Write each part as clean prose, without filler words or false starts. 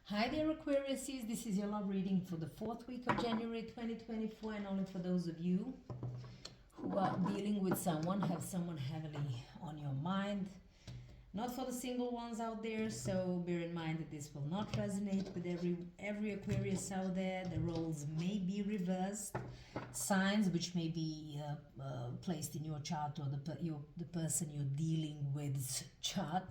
Hi there, Aquarius. This is your love reading for the fourth week of January 2024, and only for those of you who are dealing with someone, have someone heavily on your mind. Not for the single ones out there, so bear in mind that this will not resonate with every Aquarius out there. The roles may be reversed. Signs which may be placed in your chart or the person you're dealing with's chart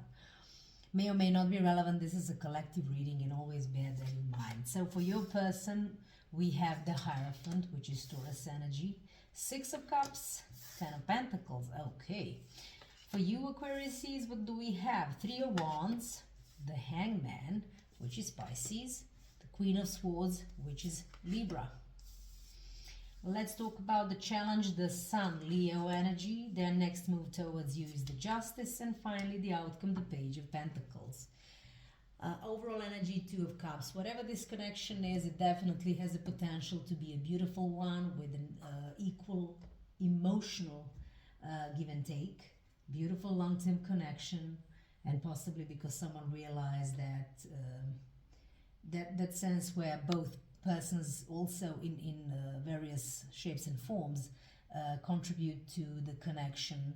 may or may not be relevant. This is a collective reading and always bear that in mind. So for your person, we have the Hierophant, which is Taurus energy, Six of Cups, Ten of Pentacles. Okay. For you, Aquarius, what do we have? Three of Wands, the Hangman, which is Pisces, the Queen of Swords, which is Libra. Let's talk about the challenge, the Sun, Leo energy. Their next move towards you is the Justice, and finally the outcome, the Page of Pentacles. Overall energy, Two of Cups. Whatever this connection is, it definitely has the potential to be a beautiful one with an equal emotional give and take. Beautiful long-term connection, and possibly because someone realized that that sense where both persons also in various shapes and forms contribute to the connection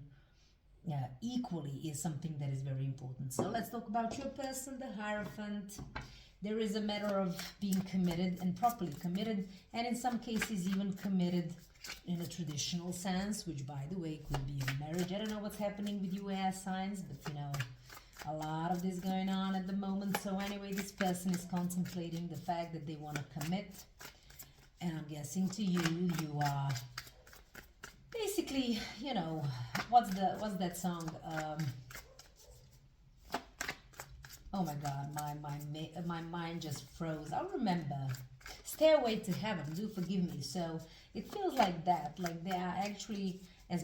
equally is something that is very important. So let's talk about your person, the Hierophant. There is a matter of being committed and properly committed, and in some cases even committed in a traditional sense, which by the way could be a marriage. I don't know what's happening with you air signs, but you know, a lot of this going on at the moment. So anyway, this person is contemplating the fact that they want to commit, and I'm guessing to you, you are basically, you know, what's that song? Oh my God, my mind just froze. I'll remember. Stairway to Heaven. Do forgive me. So it feels like that. Like they are actually as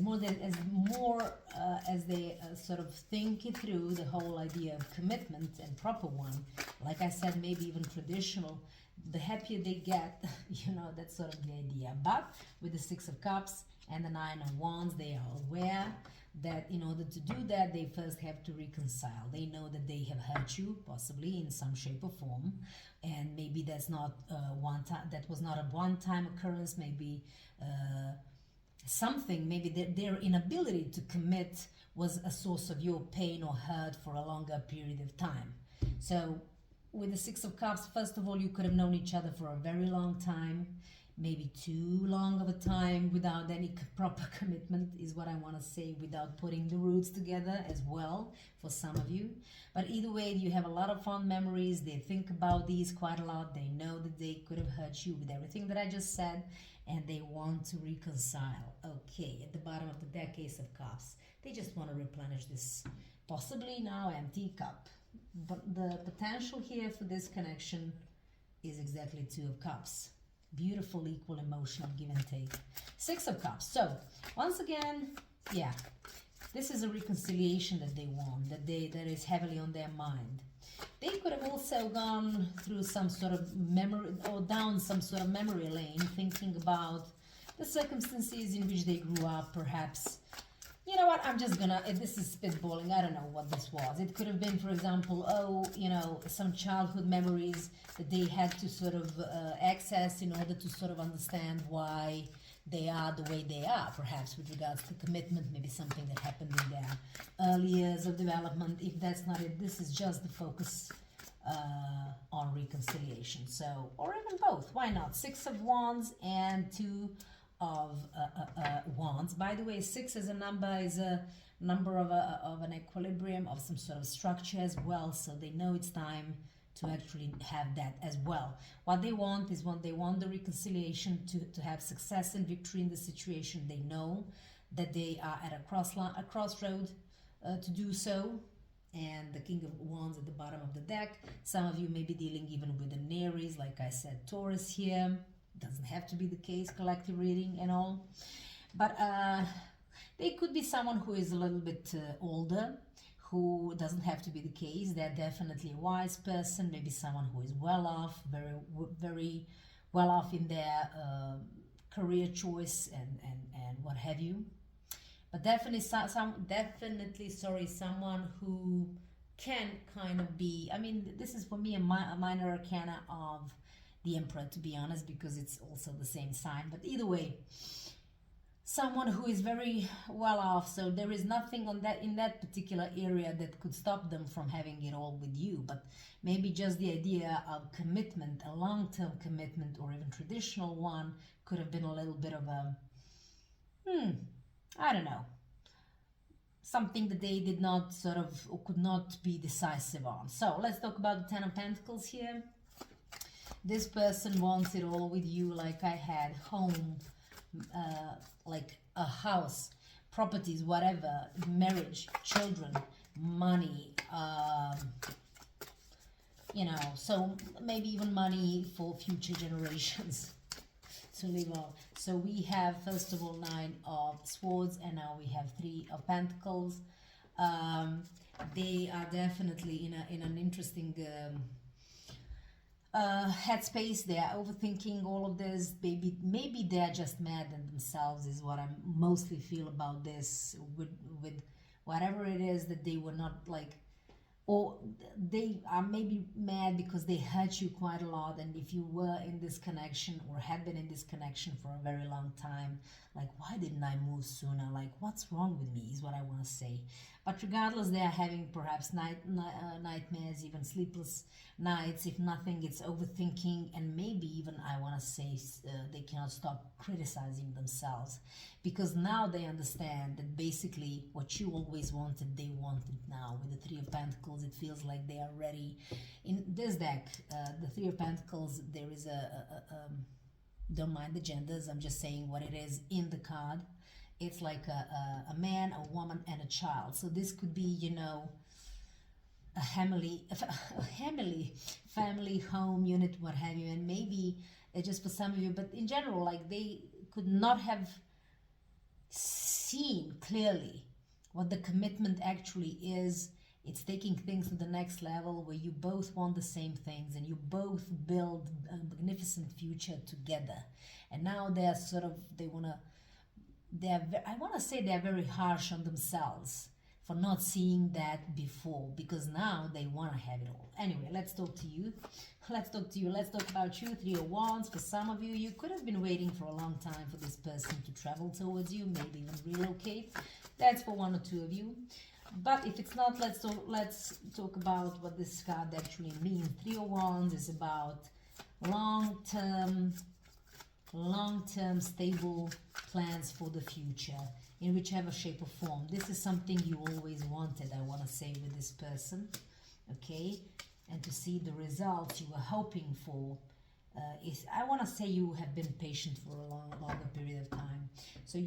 they sort of think it through, the whole idea of commitment and proper one. Like I said, maybe even traditional. The happier they get, you know, that's sort of the idea. But with the Six of Cups and the Nine of Wands, they are aware that in order to do that, they first have to reconcile. They know that they have hurt you, possibly in some shape or form, and maybe that's not one time. That was not a one-time occurrence. Maybe something. Maybe their inability to commit was a source of your pain or hurt for a longer period of time. So with the Six of Cups, first of all, you could have known each other for a very long time. Maybe too long of a time without any proper commitment is what I want to say, without putting the roots together as well for some of you. But either way, you have a lot of fond memories. They think about these quite a lot. They know that they could have hurt you with everything that I just said, and they want to reconcile. Okay, at the bottom of the deck, Ace of Cups. They just want to replenish this possibly now empty cup. But the potential here for this connection is exactly Two of Cups. Beautiful, equal, emotional give and take. Six of Cups. So once again, yeah, this is a reconciliation that they want, that is heavily on their mind. They could have also gone through some sort of memory, or down some sort of memory lane, thinking about the circumstances in which they grew up, perhaps. You know what, I'm just gonna, this is spitballing, I don't know what this was. It could have been, for example, you know, some childhood memories that they had to sort of access in order to sort of understand why they are the way they are, perhaps with regards to commitment, maybe something that happened in their early years of development. If that's not it, this is just the focus on reconciliation. So, or even both, why not? Six of Wands and Two of Wands. By the way, six as a number is a number of an equilibrium, of some sort of structure as well, so they know it's time to actually have that as well. What they want is they want the reconciliation to have success and victory in the situation. They know that they are at a crossroad to do so, and the King of Wands at the bottom of the deck. Some of you may be dealing even with an Aries, like I said, Taurus here. Doesn't have to be the case, collective reading and all, but they could be someone who is a little bit older, who doesn't have to be the case. They're definitely a wise person, maybe someone who is well off, very well off in their career choice and what have you. But definitely someone who can kind of be, I mean, this is for me a minor arcana of the Emperor, to be honest, because it's also the same sign. But either way, someone who is very well off, so there is nothing on that in that particular area that could stop them from having it all with you. But maybe just the idea of commitment, a long-term commitment, or even traditional one, could have been a little bit of a I don't know, something that they did not sort of, or could not be decisive on. So let's talk about the Ten of Pentacles here. This person wants it all with you, like I had, home, like a house, properties, whatever, marriage, children, money, you know, so maybe even money for future generations to live on. So we have, first of all, Nine of Swords, and now we have Three of Pentacles. They are definitely in an interesting headspace. They are overthinking all of this. Maybe they're just mad at themselves, is what I mostly feel about this, with whatever it is that they were not like, or they are maybe mad because they hurt you quite a lot. And if you were in this connection or had been in this connection for a very long time, like, why didn't I move sooner? Like, what's wrong with me is what I want to say. But regardless, they are having perhaps nightmares, even sleepless nights. If nothing, it's overthinking, and maybe even, I want to say, they cannot stop criticizing themselves, because now they understand that basically what you always wanted, they want it now. With the Three of Pentacles, it feels like they are ready. In this deck, the Three of Pentacles, there is don't mind the genders, I'm just saying what it is in the card. It's like a man, a woman, and a child. So this could be, you know, a family, home unit, what have you. And maybe just for some of you, but in general, like, they could not have seen clearly what the commitment actually is. It's taking things to the next level, where you both want the same things and you both build a magnificent future together. And now they're sort of, I want to say they're very harsh on themselves for not seeing that before, because now they want to have it all. Anyway, let's talk to you. Let's talk about you. Three of Wands. For some of you, you could have been waiting for a long time for this person to travel towards you, maybe even relocate. That's for one or two of you. But if it's not, let's talk about what this card actually means. Three of Wands is about long-term stable plans for the future, in whichever shape or form. This is something you always wanted, I want to say, with this person, okay? And to see the results you were hoping for, I want to say you have been patient for a longer period of time. So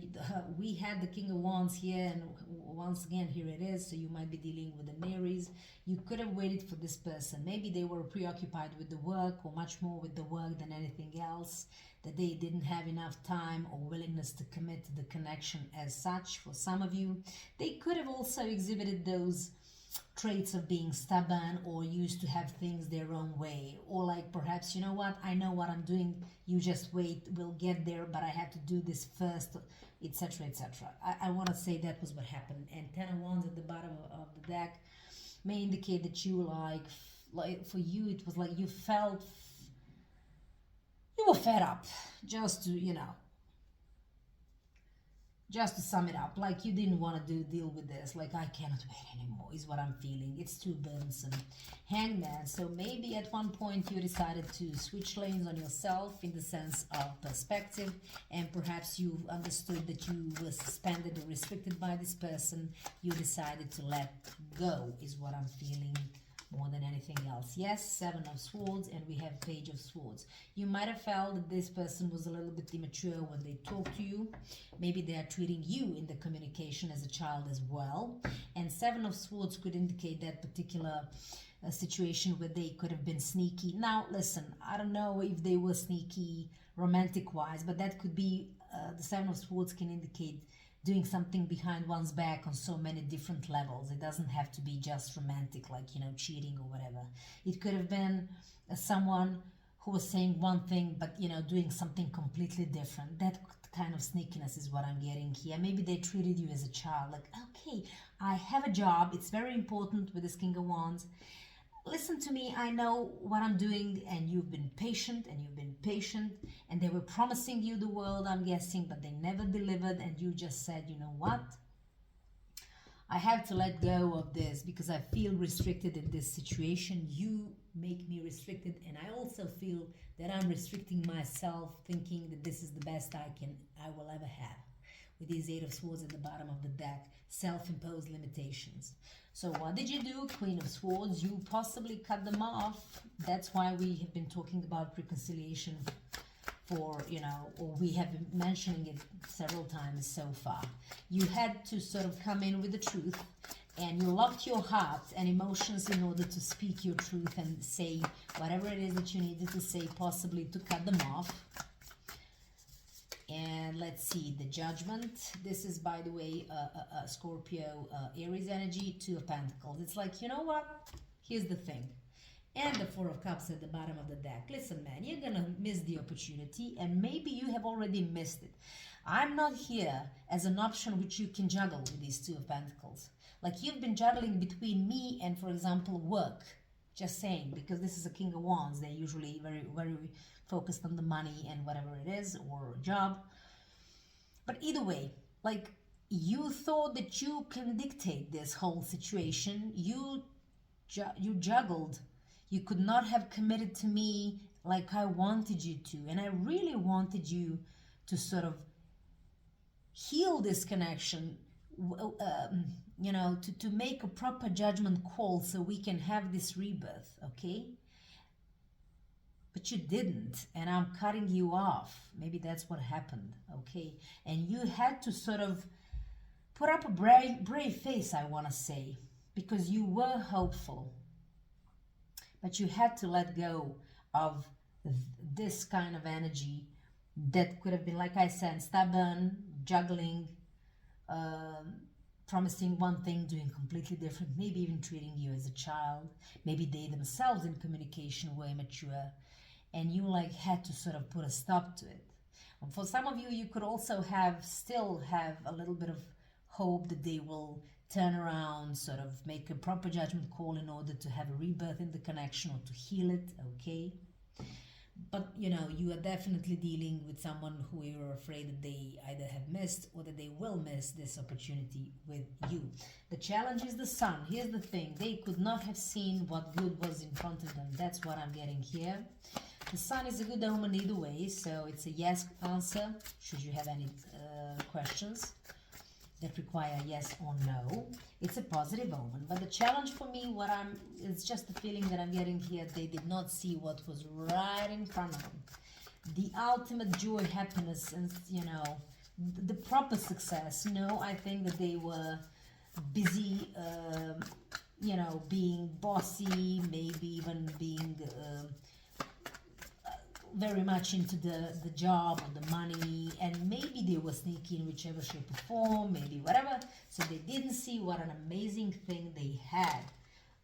we had the King of Wands here, and once again, here it is. So you might be dealing with an Aries. You could have waited for this person. Maybe they were preoccupied with the work, or much more with the work than anything else, that they didn't have enough time or willingness to commit to the connection as such. For some of you, they could have also exhibited those traits of being stubborn, or used to have things their own way, or like, perhaps, you know what, I know what I'm doing, you just wait, we'll get there, but I have to do this first, etc., etc. I want to say that was what happened. And Ten of Wands at the bottom of the deck may indicate that you like for you, it was like you felt you were fed up, just to, you know, just to sum it up, like you didn't want to deal with this, like, I cannot wait anymore, is what I'm feeling. It's too burdensome. Hangman. So maybe at one point you decided to switch lanes on yourself, in the sense of perspective, and perhaps you understood that you were suspended or restricted by this person. You decided to let go, is what I'm feeling, more than anything else. Yes, Seven of Swords, and we have Page of Swords. You might have felt that this person was a little bit immature when they talk to you. Maybe they are treating you in the communication as a child as well. And Seven of Swords could indicate that particular situation where they could have been sneaky. Now, listen, I don't know if they were sneaky romantic-wise, but that could be, the Seven of Swords can indicate doing something behind one's back on so many different levels. It doesn't have to be just romantic, like, you know, cheating or whatever. It could have been someone who was saying one thing, but, you know, doing something completely different. That kind of sneakiness is what I'm getting here. Maybe they treated you as a child, like, okay, I have a job, it's very important with this King of Wands. Listen to me, I know what I'm doing, and you've been patient, and they were promising you the world, I'm guessing, but they never delivered, and you just said, you know what? I have to let go of this because I feel restricted in this situation. You make me restricted, and I also feel that I'm restricting myself, thinking that this is the best I will ever have. With these Eight of Swords at the bottom of the deck, self-imposed limitations. So what did you do, Queen of Swords? You possibly cut them off. That's why we have been talking about reconciliation for, you know, or we have been mentioning it several times so far. You had to sort of come in with the truth, and you locked your heart and emotions in order to speak your truth and say whatever it is that you needed to say, possibly to cut them off. And let's see, the Judgment. This is, by the way, Scorpio, Aries energy, Two of Pentacles. It's like, you know what? Here's the thing. And the Four of Cups at the bottom of the deck. Listen, man, you're going to miss the opportunity, and maybe you have already missed it. I'm not here as an option which you can juggle with these Two of Pentacles. Like you've been juggling between me and, for example, work. Just saying, because this is a King of Wands. They're usually very, very focused on the money and whatever it is, or job. But either way, like, you thought that you can dictate this whole situation. You juggled. You could not have committed to me like I wanted you to. And I really wanted you to sort of heal this connection, you know, to make a proper judgment call so we can have this rebirth, okay? But you didn't, and I'm cutting you off. Maybe that's what happened, okay? And you had to sort of put up a brave face, I want to say, because you were hopeful. But you had to let go of this kind of energy that could have been, like I said, stubborn, juggling, promising one thing, doing completely different, maybe even treating you as a child. Maybe they themselves in communication were immature, and you like had to sort of put a stop to it. And for some of you, you could also still have a little bit of hope that they will turn around, sort of make a proper judgment call in order to have a rebirth in the connection or to heal it, okay? But, you know, you are definitely dealing with someone who you're afraid that they either have missed or that they will miss this opportunity with you. The challenge is the Sun. Here's the thing. They could not have seen what good was in front of them. That's what I'm getting here. The Sun is a good omen either way, so it's a yes answer, should you have any questions that require yes or no. It's a positive omen. But the challenge for me, it's just the feeling that I'm getting here. They did not see what was right in front of them. The ultimate joy, happiness, and, you know, the proper success. No, I think that they were busy, you know, being bossy, maybe even being very much into the job or the money, and maybe they were sneaky in whichever shape or form, maybe whatever, so they didn't see what an amazing thing they had.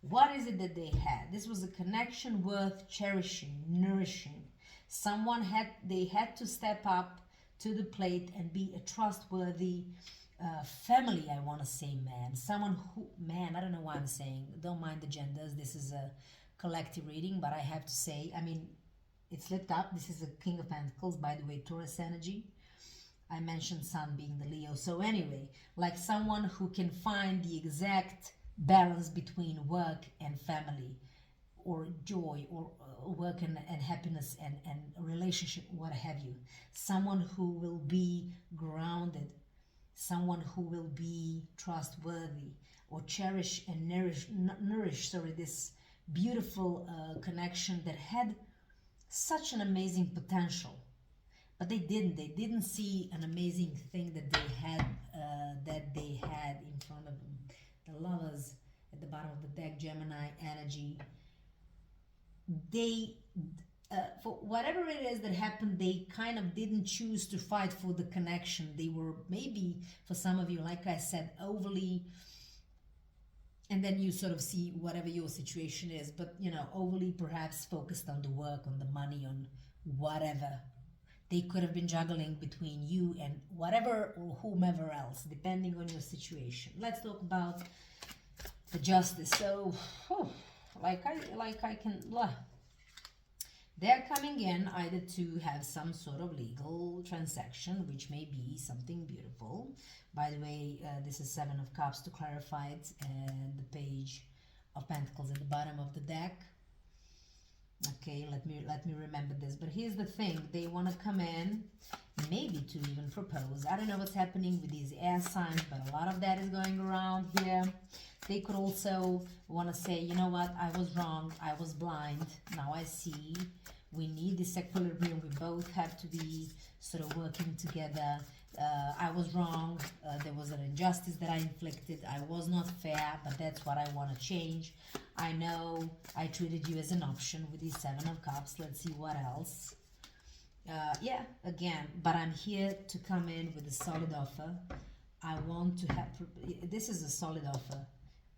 What is it that they had? This was a connection worth cherishing, nourishing. They had to step up to the plate and be a trustworthy family, I want to say, man. Someone who, man, I don't know why I'm saying, don't mind the genders, this is a collective reading, but I have to say, I mean, it's lit up. This is a King of Pentacles, by the way, Taurus energy. I mentioned Sun being the Leo. So anyway, like someone who can find the exact balance between work and family, or joy, or work and happiness and relationship, what have you. Someone who will be grounded, someone who will be trustworthy, or cherish and nourish this beautiful connection that had such an amazing potential. But they didn't see an amazing thing that they had in front of them. The Lovers at the bottom of the deck, Gemini energy. They for whatever it is that happened, they kind of didn't choose to fight for the connection. They were, maybe for some of you, like I said, overly, and then you sort of see whatever your situation is, but, you know, overly perhaps focused on the work, on the money, on whatever, They could have been juggling between you and whatever or whomever else, depending on your situation. Let's talk about the justice. So, they're coming in either to have some sort of legal transaction, which may be something beautiful. By the way, this is Seven of Cups to clarify it, and the Page of Pentacles at the bottom of the deck. Okay, let me remember this. But here's the thing: they want to come in, maybe to even propose. I don't know what's happening with these air signs, but a lot of that is going around here. They could also want to say, you know what, I was wrong, I was blind, now I see. We need this equilibrium. We both have to be sort of working together. I was wrong. There was an injustice that I inflicted. I was not fair, but that's what I want to change. I know I treated you as an option with the Seven of Cups. Let's see what else. Yeah, again, but I'm here to come in with a solid offer. I want to have, this is a solid offer,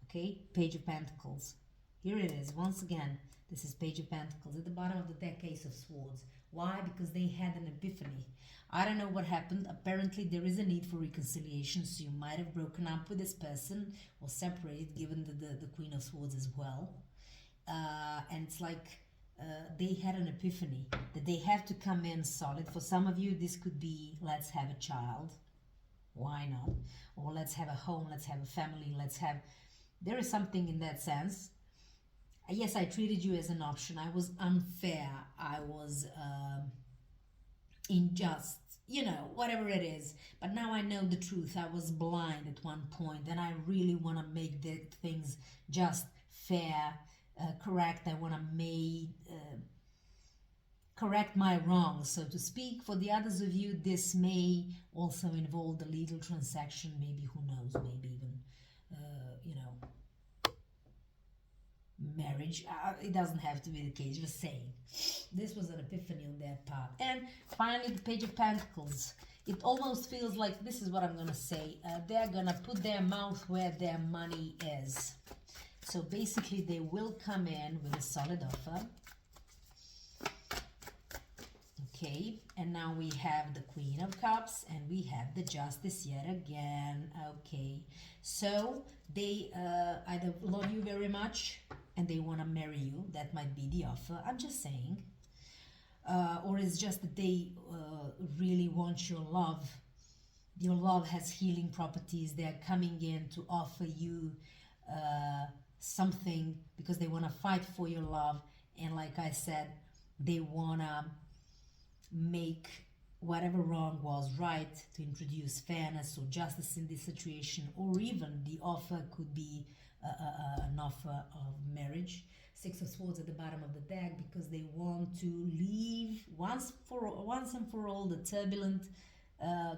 okay? Page of Pentacles. Here it is, once again. This is Page of Pentacles. At the bottom of the deck, Ace of Swords. Why? Because they had an epiphany. I don't know what happened. Apparently, there is a need for reconciliation, so you might have broken up with this person or separated, given the Queen of Swords as well. And it's like they had an epiphany that they have to come in solid. For some of you, this could be, let's have a child. Why not? Or let's have a home, let's have a family, let's have... There is something in that sense. Yes, I treated you as an option. I was unfair. I was unjust. You know, whatever it is. But now I know the truth. I was blind at one point, and I really want to make the things just, fair, correct. I want to correct my wrongs, so to speak. For the others of you, this may also involve the legal transaction. Maybe, who knows, maybe even, you know, marriage. It doesn't have to be the case, just saying. This was an epiphany on their part. And finally, the Page of Pentacles. It almost feels like, this is what I'm going to say, they're going to put their mouth where their money is. So basically, they will come in with a solid offer. Okay, and now we have the Queen of Cups and we have the Justice yet again. Okay, so they either love you very much and they want to marry you. That might be the offer. I'm just saying. Or it's just that they really want your love. Your love has healing properties. They're coming in to offer you something because they want to fight for your love. And like I said, they want to make whatever wrong was right, to introduce fairness or justice in this situation, or even the offer could be an offer of marriage. Six of Swords at the bottom of the deck, because they want to leave once and for all the turbulent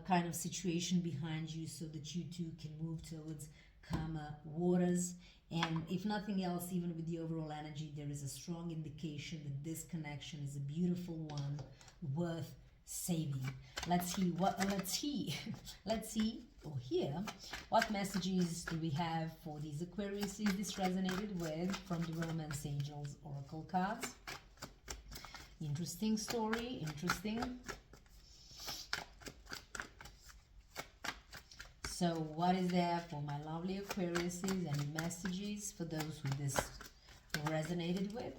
kind of situation behind you, so that you two can move towards calmer waters. And if nothing else, even with the overall energy, there is a strong indication that this connection is a beautiful one, worth saving. Let's see or hear what messages do we have for these Aquarius is this resonated with from the Romance Angels Oracle cards. Interesting story, interesting. So what is there for my lovely Aquariuses? Any messages for those who this resonated with?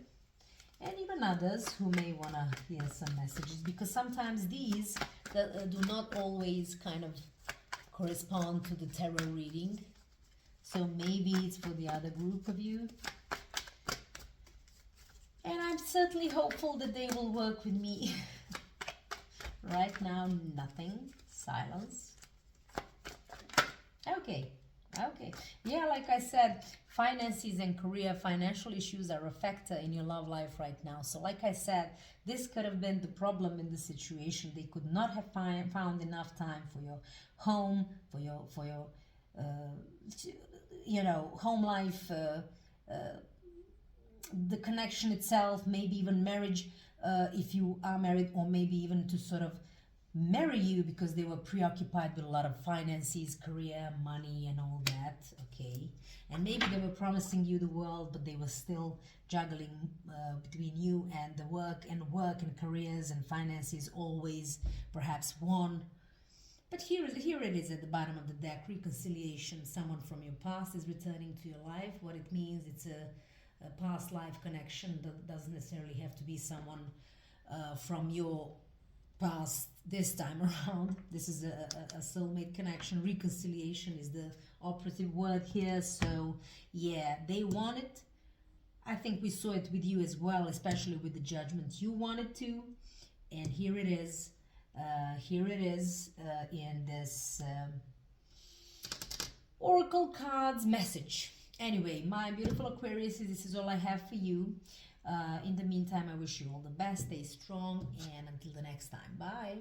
And even others who may want to hear some messages, because sometimes these do not always kind of correspond to the tarot reading. So maybe it's for the other group of you. And I'm certainly hopeful that they will work with me. Right now, nothing. Silence. Okay. Yeah, like I said, finances and career, financial issues are a factor in your love life right now. So like I said, this could have been the problem in the situation. They could not have found enough time for your home, for your you know, home life, the connection itself, maybe even marriage, if you are married, or maybe even to sort of marry you because they were preoccupied with a lot of finances, career, money, and all that. Okay, and maybe they were promising you the world, but they were still juggling between you and the work and careers and finances always perhaps won. But here it is at the bottom of the deck: reconciliation. Someone from your past is returning to your life. What it means, it's a past life connection. That doesn't necessarily have to be someone from your past this time around. This is a soulmate connection. Reconciliation is the operative word here. So yeah, they want it. I think we saw it with you as well, especially with the judgment you wanted to. And here it is. In this Oracle cards message. Anyway, my beautiful Aquarius, this is all I have for you. In the meantime, I wish you all the best. Stay strong, and until the next time, bye.